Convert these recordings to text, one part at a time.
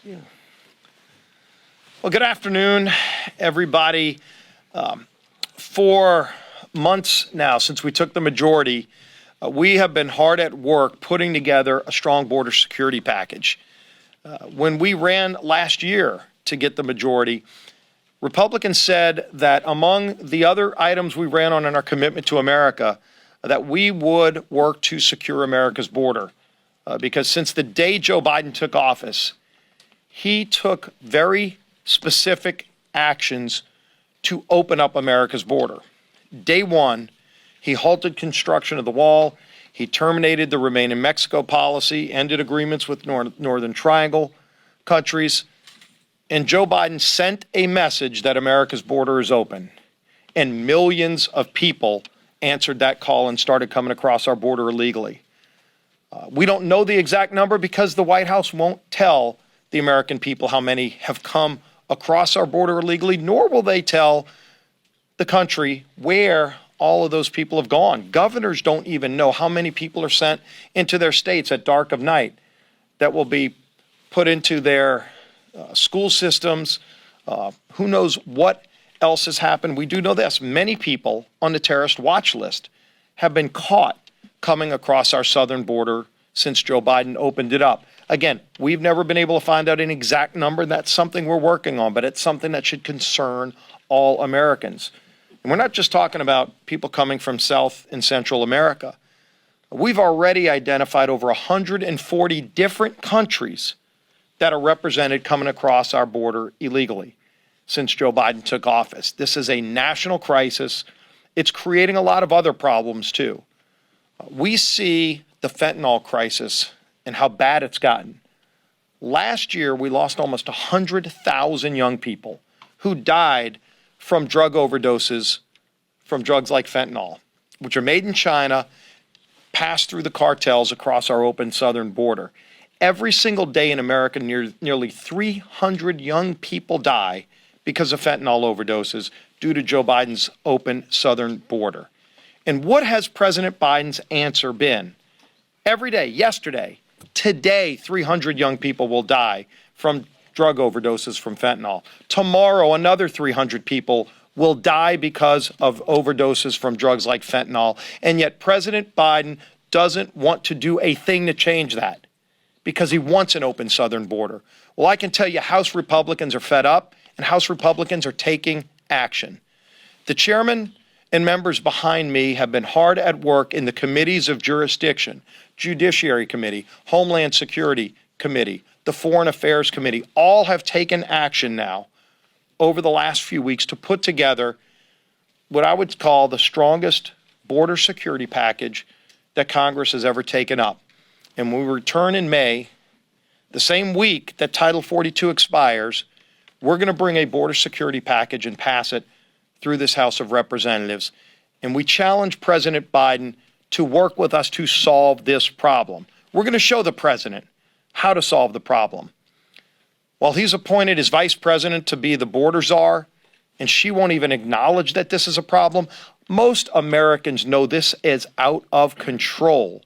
Well, good afternoon, everybody. For months now, since we took the majority, we have been hard at work putting together a strong border security package. When we ran last year to get the majority, Republicans said that among the other items we ran on in our commitment to America, that we would work to secure America's border. Because since the day Joe Biden took office, he took very specific actions to open up America's border. Day one, he halted construction of the wall. He terminated the Remain in Mexico policy, ended agreements with Northern Triangle countries. And Joe Biden sent a message that America's border is open. And millions of people answered that call and started coming across our border illegally. We don't know the exact number because the White House won't tell the American people how many have come across our border illegally, nor will they tell the country where all of those people have gone. Governors don't even know how many people are sent into their states at dark of night that will be put into their school systems. Who knows what else has happened? We do know this. Many people on the terrorist watch list have been caught coming across our southern border since Joe Biden opened it up. Again, we've never been able to find out an exact number. That's something we're working on, but it's something that should concern all Americans. And we're not just talking about people coming from South and Central America. We've already identified over 140 different countries that are represented coming across our border illegally since Joe Biden took office. This is a national crisis. It's creating a lot of other problems, too. We see the fentanyl crisis and how bad it's gotten. Last year, we lost almost 100,000 young people who died from drug overdoses from drugs like fentanyl, which are made in China, pass through the cartels across our open southern border. Every single day in America, nearly 300 young people die because of fentanyl overdoses due to Joe Biden's open southern border. And what has President Biden's answer been? Every day, yesterday, today, 300 young people will die from drug overdoses from fentanyl. Tomorrow, another 300 people will die because of overdoses from drugs like fentanyl. And yet President Biden doesn't want to do a thing to change that because he wants an open southern border. Well, I can tell you House Republicans are fed up and House Republicans are taking action. The chairman and members behind me have been hard at work in the committees of jurisdiction, Judiciary Committee, Homeland Security Committee, the Foreign Affairs Committee. All have taken action now over the last few weeks to put together what I would call the strongest border security package that Congress has ever taken up. And when we return in May, the same week that Title 42 expires, we're going to bring a border security package and pass it through this House of Representatives. And we challenge President Biden to work with us to solve this problem. We're going to show the president how to solve the problem. While he's appointed his vice president to be the border czar, and she won't even acknowledge that this is a problem, most Americans know this is out of control,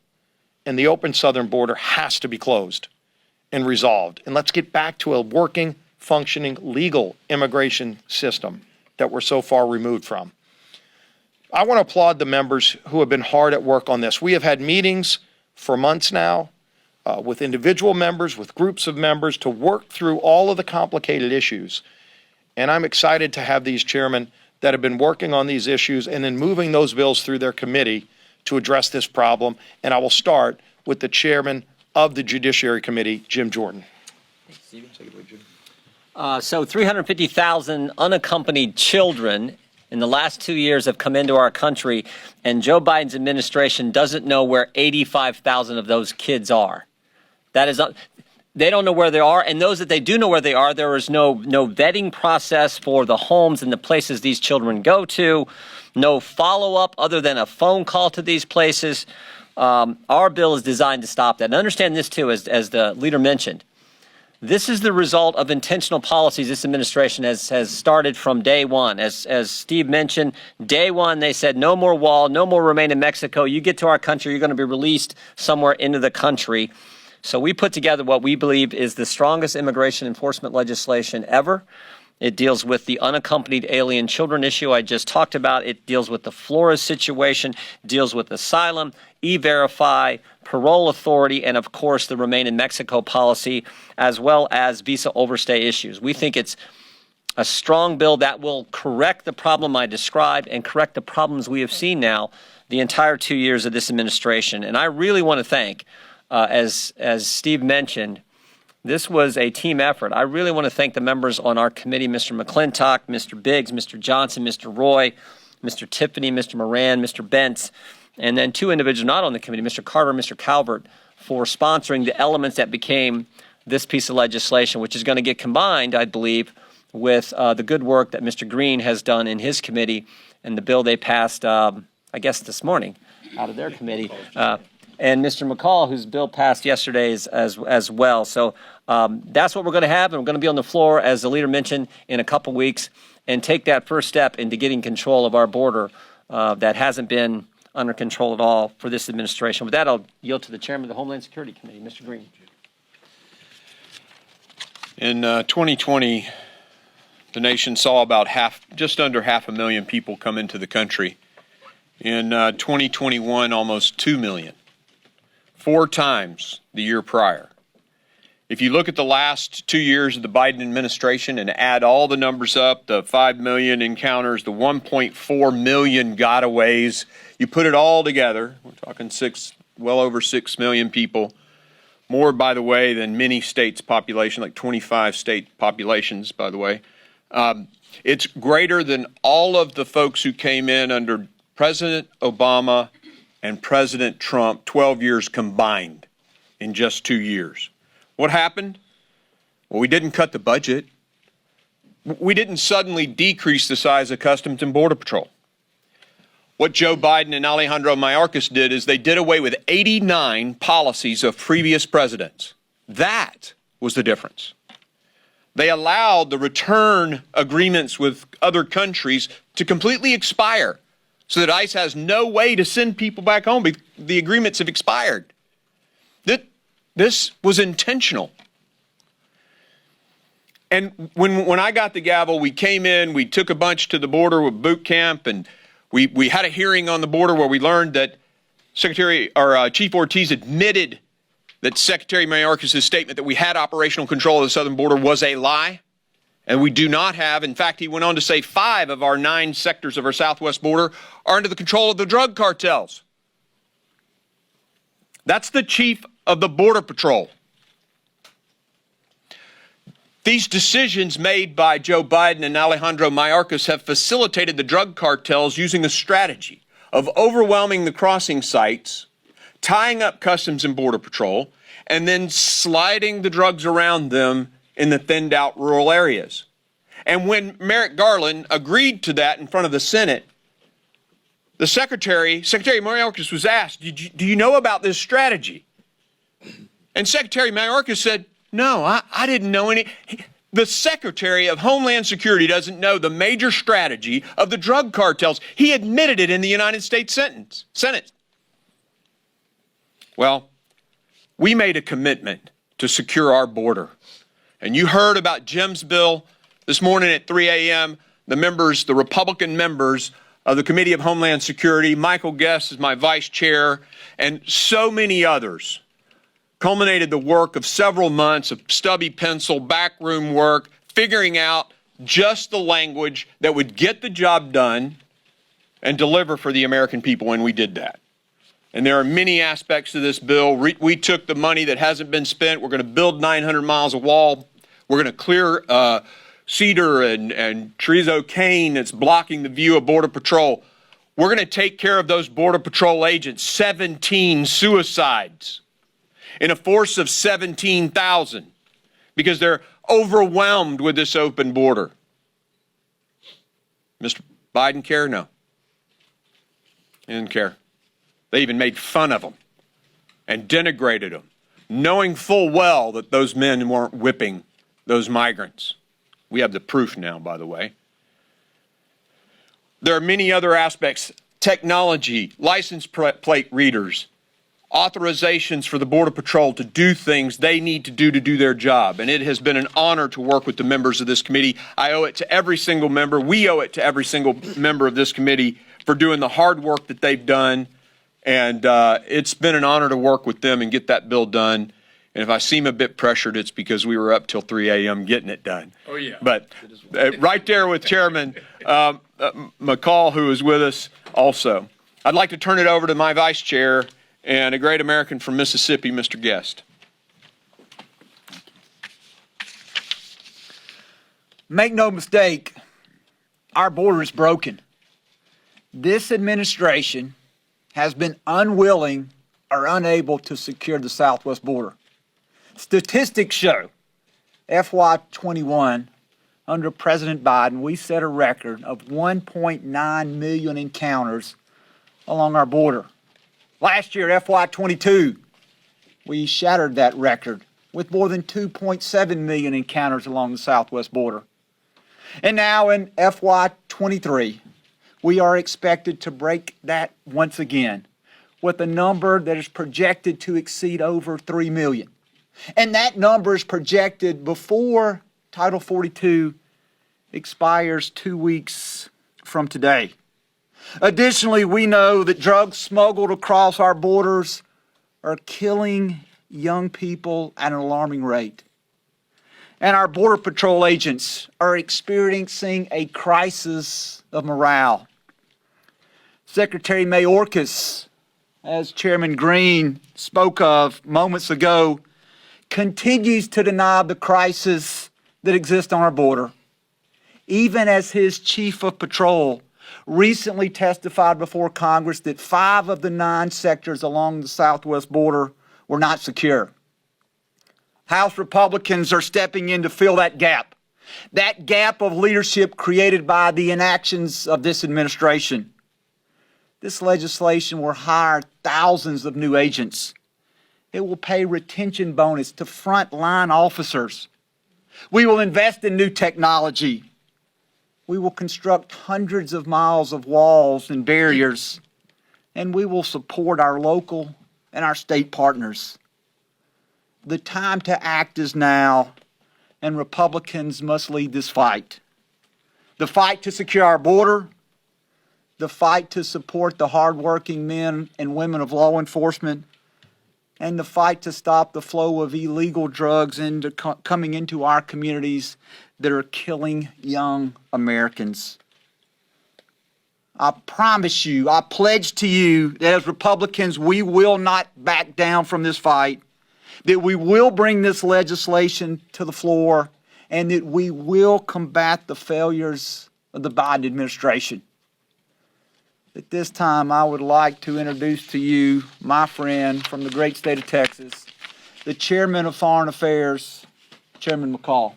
and the open southern border has to be closed and resolved. And let's get back to a working, functioning, legal immigration system that we're so far removed from. I want to applaud the members who have been hard at work on this. We have had meetings for months now with individual members, with groups of members to work through all of the complicated issues. And I'm excited to have these chairmen that have been working on these issues and then moving those bills through their committee to address this problem. And I will start with the chairman of the Judiciary Committee, Jim Jordan. Stephen, take it away, Jim. So 350,000 unaccompanied children in the last 2 years have come into our country, and Joe Biden's administration doesn't know where 85,000 of those kids are. That is, they don't know where they are, and those that they do know where they are, there is no vetting process for the homes and the places these children go to, no follow-up other than a phone call to these places. Our bill is designed to stop that. And understand this, too, as the leader mentioned. This is the result of intentional policies this administration has started from day one. As Steve mentioned, day one, they said no more wall, no more remain in Mexico. You get to our country, you're going to be released somewhere into the country. So we put together what we believe is the strongest immigration enforcement legislation ever. It deals with the unaccompanied alien children issue I just talked about. It deals with the Flores situation, deals with asylum, E-Verify, parole authority, and of course the Remain in Mexico policy, as well as visa overstay issues. We think it's a strong bill that will correct the problem I described and correct the problems we have seen now the entire 2 years of this administration. And I really want to thank, as Steve mentioned, this was a team effort. I really want to thank the members on our committee, Mr. McClintock, Mr. Biggs, Mr. Johnson, Mr. Roy, Mr. Tiffany, Mr. Moran, Mr. Bentz, and then two individuals not on the committee, Mr. Carter and Mr. Calvert, for sponsoring the elements that became this piece of legislation, which is going to get combined, I believe, with the good work that Mr. Green has done in his committee and the bill they passed, I guess, this morning out of their committee. And Mr. McCall, whose bill passed yesterday as well. So that's what we're going to have, and we're going to be on the floor, as the leader mentioned, in a couple weeks, and take that first step into getting control of our border that hasn't been under control at all for this administration. With that, I'll yield to the chairman of the Homeland Security Committee, Mr. Green. In 2020, the nation saw about just under 500,000 people come into the country. In 2021, almost 2 million. 4 times the year prior. If you look at the last 2 years of the Biden administration and add all the numbers up, the 5 million encounters, the 1.4 million gotaways, you put it all together, we're talking well over 6 million people, more, by the way, than many states' population, like 25 state populations, by the way. It's greater than all of the folks who came in under President Obama and President Trump, 12 years combined in just 2 years. What happened? Well, we didn't cut the budget. We didn't suddenly decrease the size of Customs and Border Patrol. What Joe Biden and Alejandro Mayorkas did is they did away with 89 policies of previous presidents. That was the difference. They allowed the return agreements with other countries to completely expire, so that ICE has no way to send people back home because the agreements have expired. This was intentional. And when I got the gavel, we came in, we took a bunch to the border with boot camp, and we had a hearing on the border where we learned that Chief Ortiz admitted that Secretary Mayorkas' statement that we had operational control of the southern border was a lie. And we do not have. In fact, he went on to say 5 of our 9 sectors of our southwest border are under the control of the drug cartels. That's the chief of the Border Patrol. These decisions made by Joe Biden and Alejandro Mayorkas have facilitated the drug cartels using a strategy of overwhelming the crossing sites, tying up Customs and Border Patrol, and then sliding the drugs around them in the thinned out rural areas. And when Merrick Garland agreed to that in front of the Senate, the Secretary Mayorkas was asked, do you know about this strategy? And Secretary Mayorkas said, no, I didn't know any. The Secretary of Homeland Security doesn't know the major strategy of the drug cartels. He admitted it in the United States Senate. Well, we made a commitment to secure our border. And you heard about Jim's bill this morning at 3 a.m. The Republican members of the Committee of Homeland Security, Michael Guest is my vice chair, and so many others, culminated the work of several months of stubby pencil, backroom work, figuring out just the language that would get the job done and deliver for the American people, and we did that. And there are many aspects to this bill. We took the money that hasn't been spent. We're going to build 900 miles of wall. We're going to clear cedar and Chorizo cane that's blocking the view of Border Patrol. We're going to take care of those Border Patrol agents. 17 suicides in a force of 17,000 because they're overwhelmed with this open border. Mr. Biden care? No. He didn't care. They even made fun of them and denigrated them, knowing full well that those men weren't whipping those migrants. We have the proof now, by the way. There are many other aspects: technology, license plate readers, authorizations for the Border Patrol to do things they need to do their job. And it has been an honor to work with the members of this committee. I owe it to every single member. We owe it to every single member of this committee for doing the hard work that they've done. And it's been an honor to work with them and get that bill done. And if I seem a bit pressured, it's because we were up till 3 a.m. getting it done. Oh, yeah. But right there with Chairman McCall, who is with us also. I'd like to turn it over to my vice chair and a great American from Mississippi, Mr. Guest. Make no mistake, our border is broken. This administration has been unwilling or unable to secure the southwest border. Statistics show FY21, under President Biden, we set a record of 1.9 million encounters along our border. Last year, FY22, we shattered that record with more than 2.7 million encounters along the southwest border. And now in FY23, we are expected to break that once again with a number that is projected to exceed over 3 million. And that number is projected before Title 42 expires 2 weeks from today. Additionally, we know that drugs smuggled across our borders are killing young people at an alarming rate. And our Border Patrol agents are experiencing a crisis of morale. Secretary Mayorkas, as Chairman Green spoke of moments ago, continues to deny the crisis that exists on our border, even as his chief of patrol recently testified before Congress that 5 of the 9 sectors along the southwest border were not secure. House Republicans are stepping in to fill that gap of leadership created by the inactions of this administration. This legislation will hire thousands of new agents. It will pay retention bonus to frontline officers. We will invest in new technology. We will construct hundreds of miles of walls and barriers, and we will support our local and our state partners. The time to act is now, and Republicans must lead this fight. The fight to secure our border, the fight to support the hardworking men and women of law enforcement, and the fight to stop the flow of illegal drugs coming into our communities that are killing young Americans. I promise you, I pledge to you that as Republicans, we will not back down from this fight, that we will bring this legislation to the floor, and that we will combat the failures of the Biden administration. At this time, I would like to introduce to you my friend from the great state of Texas, the Chairman of Foreign Affairs, Chairman McCall.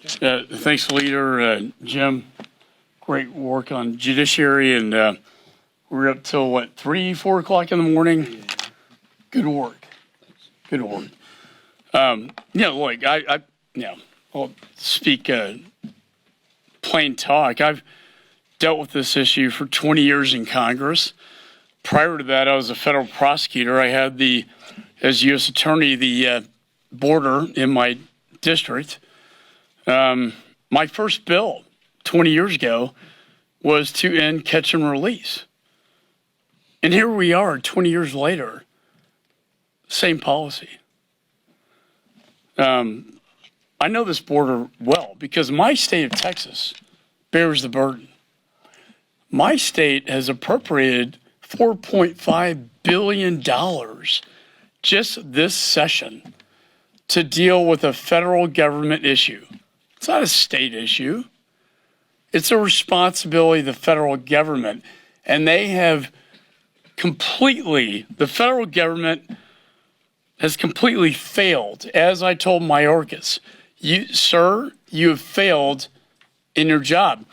Thanks, Leader. Jim, great work on judiciary, and we're up till, 3, 4 o'clock in the morning? Yeah. Good work. Good work. Look, I'll speak plain talk. I've dealt with this issue for 20 years in Congress. Prior to that, I was a federal prosecutor. I had as U.S. Attorney, the border in my district. My first bill 20 years ago was to end catch and release. And here we are 20 years later, same policy. I know this border well because my state of Texas bears the burden. My state has appropriated $4.5 billion just this session to deal with a federal government issue. It's not a state issue. It's a responsibility of the federal government. And they have the federal government has completely failed. As I told Mayorkas, you have failed in your job.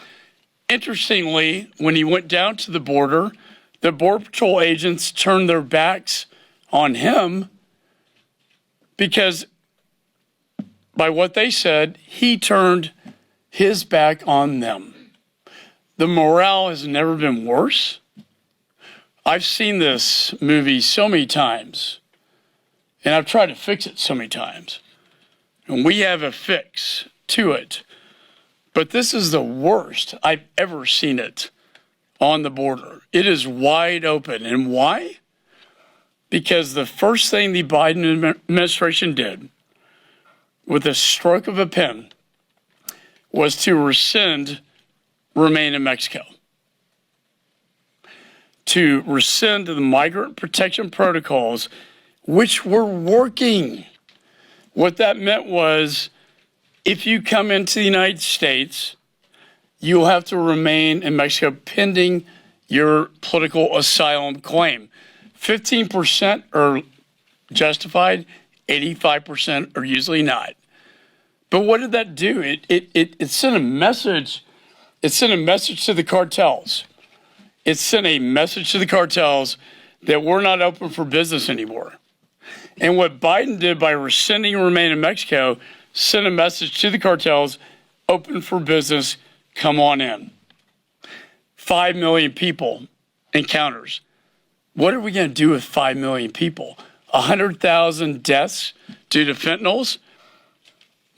Interestingly, when he went down to the Border Patrol agents turned their backs on him because by what they said, he turned his back on them. The morale has never been worse. I've seen this movie so many times, and I've tried to fix it so many times. And we have a fix to it. But this is the worst I've ever seen it on the border. It is wide open. And why? Because the first thing the Biden administration did with a stroke of a pen was to rescind Remain in Mexico, to rescind the migrant protection protocols, which were working. What that meant was, if you come into the United States, you'll have to remain in Mexico pending your political asylum claim. 15% are justified, 85% are usually not. But what did that do? It sent a message. It sent a message to the cartels. It sent a message to the cartels that we're not open for business anymore. And what Biden did by rescinding Remain in Mexico sent a message to the cartels, open for business, come on in. 5 million people encounters. What are we going to do with 5 million people? 100,000 deaths due to fentanyls?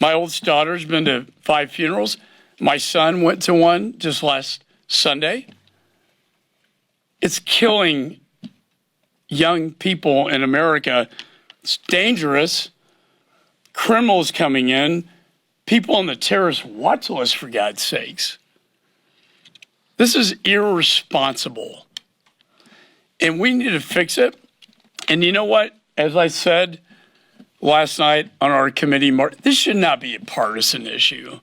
My oldest daughter's been to 5 funerals. My son went to one just last Sunday. It's killing young people in America. It's dangerous. Criminals coming in, people on the terrorist watch list, for God's sakes. This is irresponsible. And we need to fix it. And you know what? As I said last night on our committee, this should not be a partisan issue.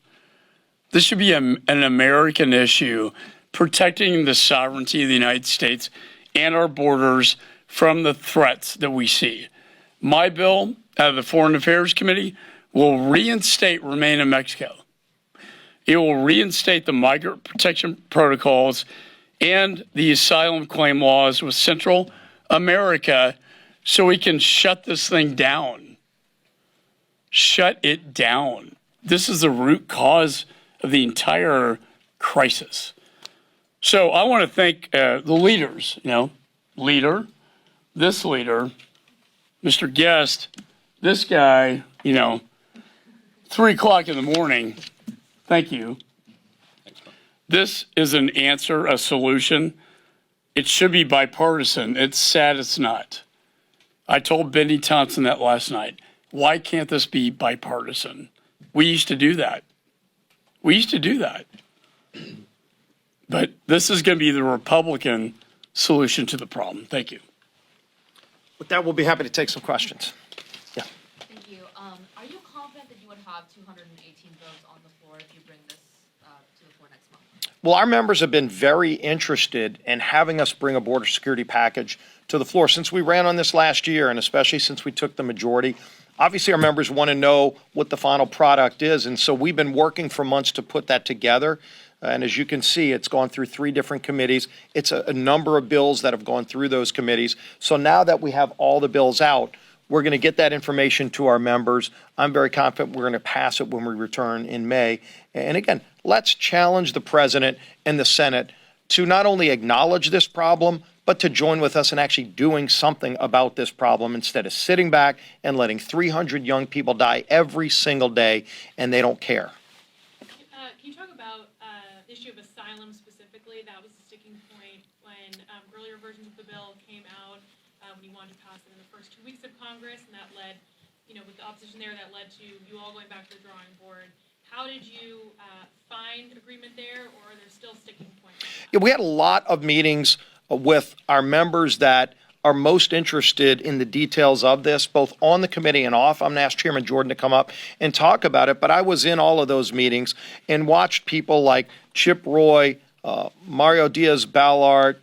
This should be an American issue, protecting the sovereignty of the United States and our borders from the threats that we see. My bill out of the Foreign Affairs Committee will reinstate Remain in Mexico. It will reinstate the migrant protection protocols and the asylum claim laws with Central America so we can shut this thing down. Shut it down. This is the root cause of the entire crisis. So I want to thank the leaders, leader, this leader, Mr. Guest, this guy, 3 o'clock in the morning. Thank you. This is an answer, a solution. It should be bipartisan. It's sad it's not. I told Benny Thompson that last night. Why can't this be bipartisan? We used to do that. But this is going to be the Republican solution to the problem. Thank you. With that, we'll be happy to take some questions. Yeah. Thank you. Are you confident that you would have 218 votes on the floor if you bring this to the floor next month? Well, our members have been very interested in having us bring a border security package to the floor. Since we ran on this last year, and especially since we took the majority, obviously our members want to know what the final product is. And so we've been working for months to put that together. And as you can see, it's gone through 3 different committees. It's a number of bills that have gone through those committees. So now that we have all the bills out, we're going to get that information to our members. I'm very confident we're going to pass it when we return in May. And again, let's challenge the president and the Senate to not only acknowledge this problem, but to join with us in actually doing something about this problem instead of sitting back and letting 300 young people die every single day and they don't care. Can you talk about the issue of asylum specifically? That was the sticking point when earlier versions of the bill came out, when you wanted to pass it in the first 2 weeks of Congress, and that led, with the opposition there, that led to you all going back to the drawing board. How did you find agreement there, or are there still sticking points? Yeah, we had a lot of meetings with our members that are most interested in the details of this, both on the committee and off. I'm going to ask Chairman Jordan to come up and talk about it, but I was in all of those meetings and watched people like Chip Roy, Mario Diaz-Balart,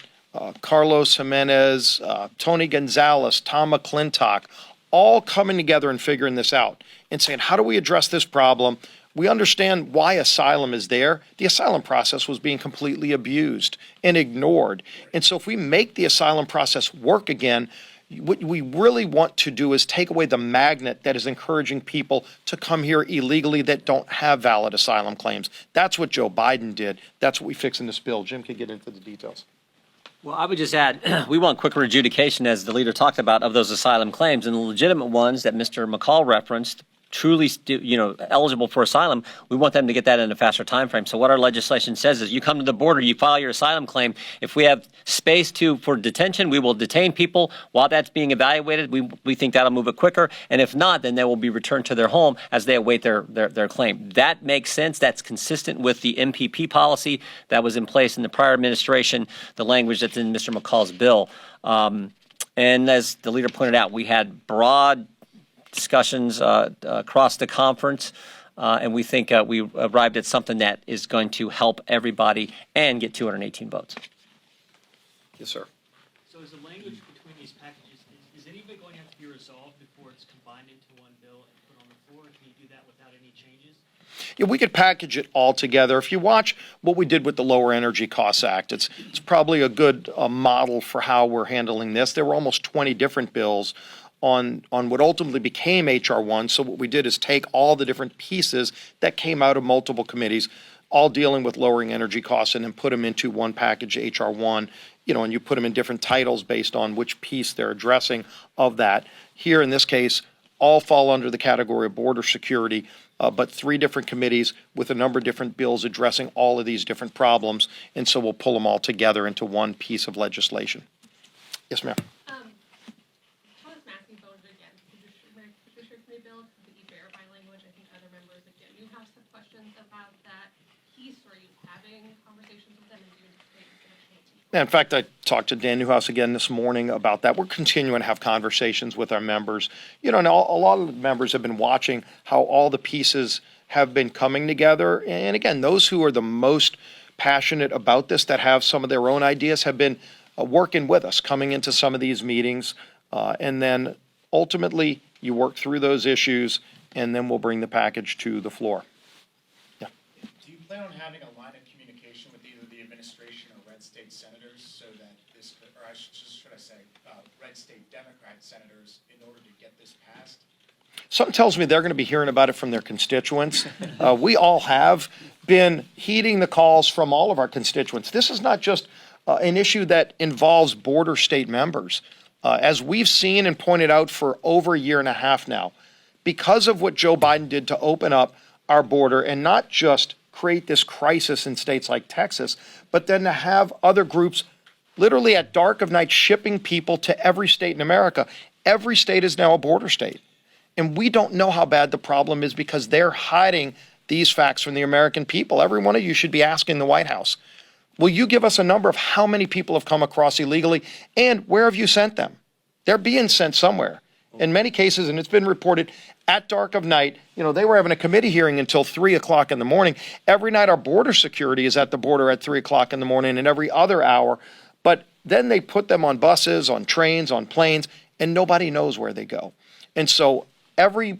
Carlos Jimenez, Tony Gonzalez, Tom McClintock, all coming together and figuring this out and saying, how do we address this problem? We understand why asylum is there. The asylum process was being completely abused and ignored. And so if we make the asylum process work again, what we really want to do is take away the magnet that is encouraging people to come here illegally that don't have valid asylum claims. That's what Joe Biden did. That's what we fix in this bill. Jim can get into the details. Well, I would just add, we want quicker adjudication, as the leader talked about, of those asylum claims, and the legitimate ones that Mr. McCall referenced, truly, eligible for asylum, we want them to get that in a faster time frame. So what our legislation says is you come to the border, you file your asylum claim. If we have space for detention, we will detain people while that's being evaluated. We think that'll move it quicker. And if not, then they will be returned to their home as they await their claim. That makes sense. That's consistent with the MPP policy that was in place in the prior administration, the language that's in Mr. McCall's bill. And as the leader pointed out, we had broad discussions across the conference, and we think we arrived at something that is going to help everybody and get 218 votes. Yes, sir. So is the language between these packages, is any of it going to have to be resolved before it's combined into one bill and put on the floor? Can you do that without any changes? Yeah, we could package it all together. If you watch what we did with the Lower Energy Costs Act, it's probably a good model for how we're handling this. There were almost 20 different bills on what ultimately became H.R. 1. So what we did is take all the different pieces that came out of multiple committees, all dealing with lowering energy costs, and then put them into one package, H.R. 1, and you put them in different titles based on which piece they're addressing of that. Here, in this case, all fall under the category of border security, but 3 different committees with a number of different bills addressing all of these different problems, and so we'll pull them all together into one piece of legislation. Yes, ma'am. In fact, I talked to Dan Newhouse again this morning about that. We're continuing to have conversations with our members. And a lot of the members have been watching how all the pieces have been coming together. And again, those who are the most passionate about this, that have some of their own ideas, have been working with us, coming into some of these meetings. And then ultimately, you work through those issues, and then we'll bring the package to the floor. Yeah. Do you plan on having a line of communication with either the administration or red state senators so that this, or should I say, red state Democrat senators, in order to get this passed? Something tells me they're going to be hearing about it from their constituents. We all have been heeding the calls from all of our constituents. This is not just an issue that involves border state members. As we've seen and pointed out for over a year and a half now, because of what Joe Biden did to open up our border and not just create this crisis in states like Texas, but then to have other groups literally at dark of night shipping people to every state in America. Every state is now a border state. And we don't know how bad the problem is because they're hiding these facts from the American people. Every one of you should be asking the White House, will you give us a number of how many people have come across illegally and where have you sent them? They're being sent somewhere. In many cases, and it's been reported, at dark of night, they were having a committee hearing until 3 o'clock in the morning. Every night our border security is at the border at 3 o'clock in the morning and every other hour. But then they put them on buses, on trains, on planes, and nobody knows where they go. And so every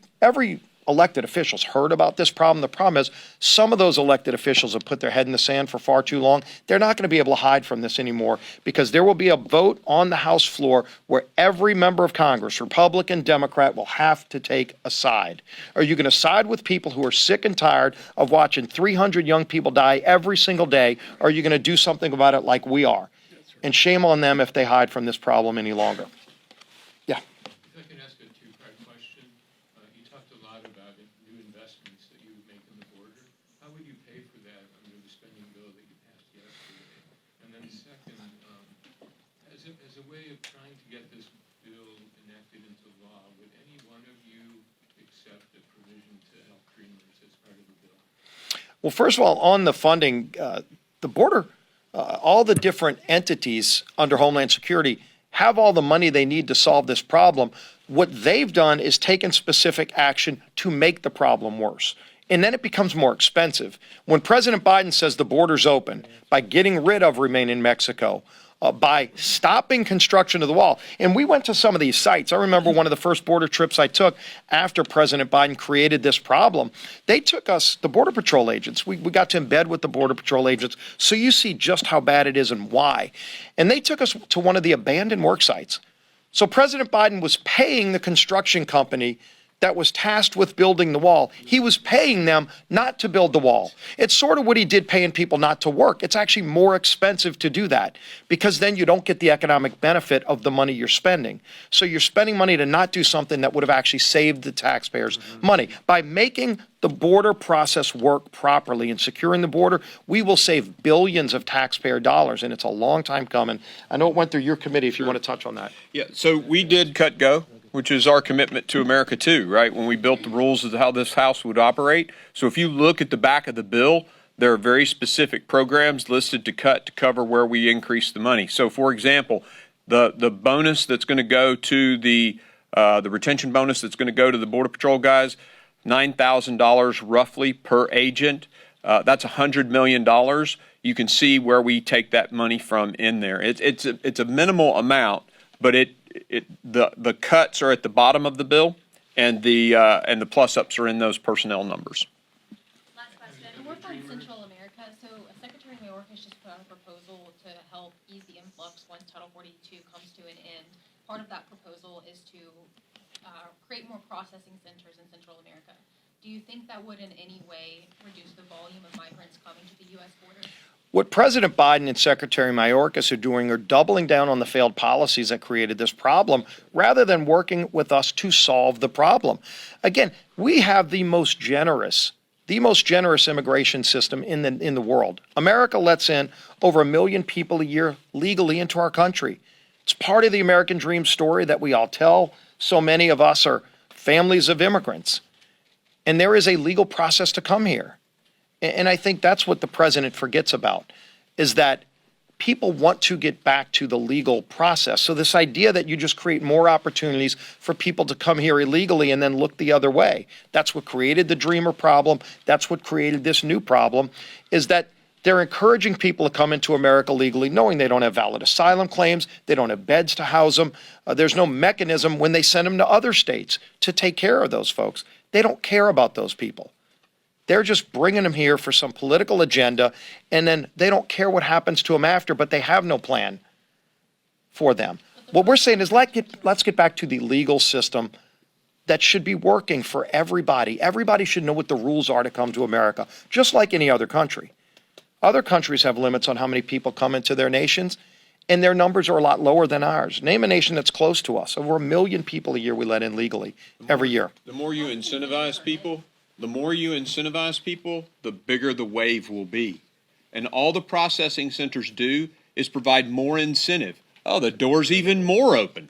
elected official's heard about this problem. The problem is some of those elected officials have put their head in the sand for far too long. They're not going to be able to hide from this anymore because there will be a vote on the House floor where every member of Congress, Republican, Democrat, will have to take a side. Are you going to side with people who are sick and tired of watching 300 young people die every single day? Or are you going to do something about it like we are? And shame on them if they hide from this problem any longer. Yeah. If I can ask a two-part question. You talked a lot about new investments that you would make in the border. How would you pay for that under the spending bill that you passed yesterday? And then second, as a way of trying to get this bill enacted into law, would any one of you accept a provision to help dreamers as part of the bill? Well, first of all, on the funding, the border, all the different entities under Homeland Security have all the money they need to solve this problem. What they've done is taken specific action to make the problem worse. And then it becomes more expensive. When President Biden says the border's open by getting rid of Remain in Mexico, by stopping construction of the wall. And we went to some of these sites. I remember one of the first border trips I took after President Biden created this problem. They took us, the Border Patrol agents, we got to embed with the Border Patrol agents so you see just how bad it is and why. And they took us to one of the abandoned work sites. So President Biden was paying the construction company that was tasked with building the wall, he was paying them not to build the wall. It's sort of what he did paying people not to work. It's actually more expensive to do that because then you don't get the economic benefit of the money you're spending. So you're spending money to not do something that would have actually saved the taxpayers money. By making the border process work properly and securing the border, we will save billions of taxpayer dollars, and it's a long time coming. I know it went through your committee if you want to touch on that. Yeah, so we did cut go, which is our commitment to America too, right? When we built the rules of how this House would operate. So if you look at the back of the bill, there are very specific programs listed to cut to cover where we increase the money. So for example, the bonus that's going to go to the retention bonus that's going to go to the Border Patrol guys, $9,000 roughly per agent. That's $100 million. You can see where we take that money from in there. It's a minimal amount, but the cuts are at the bottom of the bill, and the plus-ups are in those personnel numbers. Last question. Work on Central America. So Secretary Mayorkas has just put out a proposal to help ease the influx once Title 42 comes to an end. Part of that proposal is to create more processing centers in Central America. Do you think that would in any way reduce the volume of migrants coming to the U.S. border? What President Biden and Secretary Mayorkas are doing are doubling down on the failed policies that created this problem rather than working with us to solve the problem. Again, we have the most generous immigration system in the world. America lets in over 1 million people a year legally into our country. It's part of the American dream story that we all tell. So many of us are families of immigrants. And there is a legal process to come here. And I think that's what the president forgets about, is that people want to get back to the legal process. So this idea that you just create more opportunities for people to come here illegally and then look the other way, that's what created the Dreamer problem. That's what created this new problem, is that they're encouraging people to come into America legally, knowing they don't have valid asylum claims, they don't have beds to house them. There's no mechanism when they send them to other states to take care of those folks. They don't care about those people. They're just bringing them here for some political agenda, and then they don't care what happens to them after, but they have no plan for them. What we're saying is let's get back to the legal system that should be working for everybody. Everybody should know what the rules are to come to America, just like any other country. Other countries have limits on how many people come into their nations, and their numbers are a lot lower than ours. Name a nation that's close to us. Over 1 million people a year we let in legally every year. The more you incentivize people, the bigger the wave will be. And all the processing centers do is provide more incentive. Oh, the door's even more open.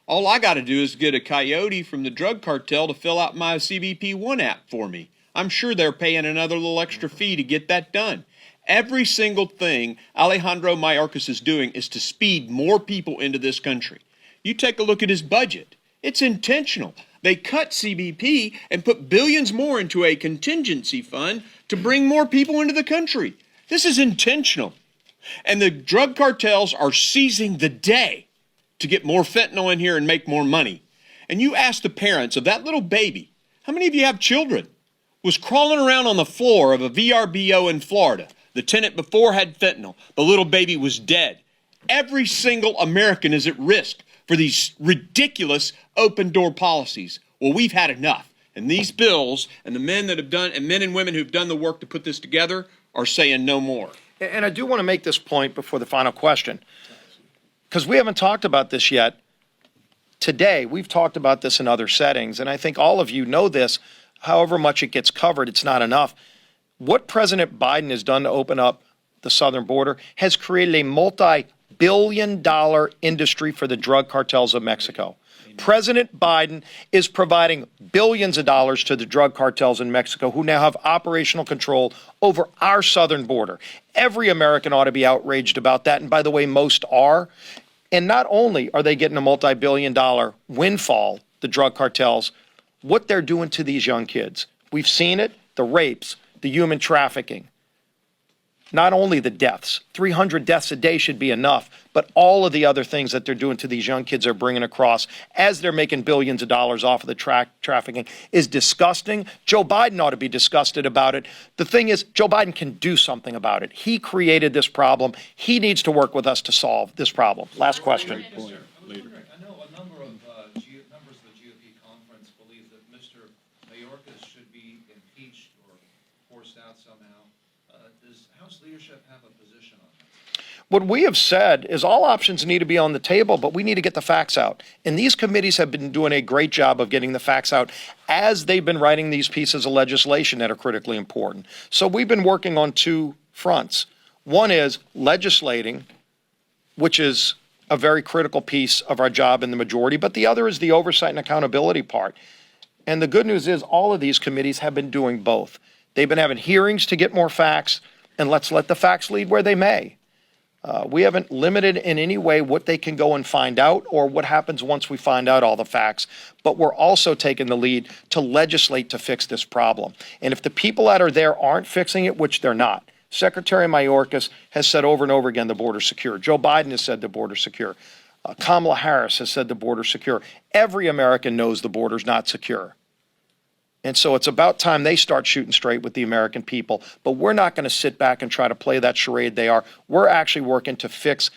All I got to do is get a coyote from the drug cartel to fill out my CBP1 app for me. I'm sure they're paying another little extra fee to get that done. Every single thing Alejandro Mayorkas is doing is to speed more people into this country. You take a look at his budget. It's intentional. They cut CBP and put billions more into a contingency fund to bring more people into the country. This is intentional. And the drug cartels are seizing the day to get more fentanyl in here and make more money. And you ask the parents of that little baby, how many of you have children, was crawling around on the floor of a VRBO in Florida. The tenant before had fentanyl. The little baby was dead. Every single American is at risk for these ridiculous open door policies. Well, we've had enough. And these bills and the men that have done, and men and women who've done the work to put this together are saying no more. And I do want to make this point before the final question, because we haven't talked about this yet. Today, we've talked about this in other settings, and I think all of you know this. However much it gets covered, it's not enough. What President Biden has done to open up the southern border has created a multi-billion-dollar industry for the drug cartels of Mexico. President Biden is providing billions of dollars to the drug cartels in Mexico, who now have operational control over our southern border. Every American ought to be outraged about that, and by the way, most are. And not only are they getting a multi-billion-dollar windfall, the drug cartels, what they're doing to these young kids. We've seen it, the rapes, the human trafficking, not only the deaths. 300 deaths a day should be enough, but all of the other things that they're doing to these young kids they're bringing across as they're making billions of dollars off of the trafficking is disgusting. Joe Biden ought to be disgusted about it. The thing is, Joe Biden can do something about it. He created this problem. He needs to work with us to solve this problem. Last question. I know a number of members of the GOP conference believe that Mr. somehow. Does House leadership have a position on that? What we have said is all options need to be on the table, but we need to get the facts out. And these committees have been doing a great job of getting the facts out as they've been writing these pieces of legislation that are critically important. So we've been working on two fronts. One is legislating, which is a very critical piece of our job in the majority, but the other is the oversight and accountability part. And the good news is all of these committees have been doing both. They've been having hearings to get more facts, and let's let the facts lead where they may. We haven't limited in any way what they can go and find out or what happens once we find out all the facts, but we're also taking the lead to legislate to fix this problem. And if the people that are there aren't fixing it, which they're not, Secretary Mayorkas has said over and over again the border's secure. Joe Biden has said the border's secure. Kamala Harris has said the border's secure. Every American knows the border's not secure. And so it's about time they start shooting straight with the American people. But we're not going to sit back and try to play that charade they are. We're actually working to fix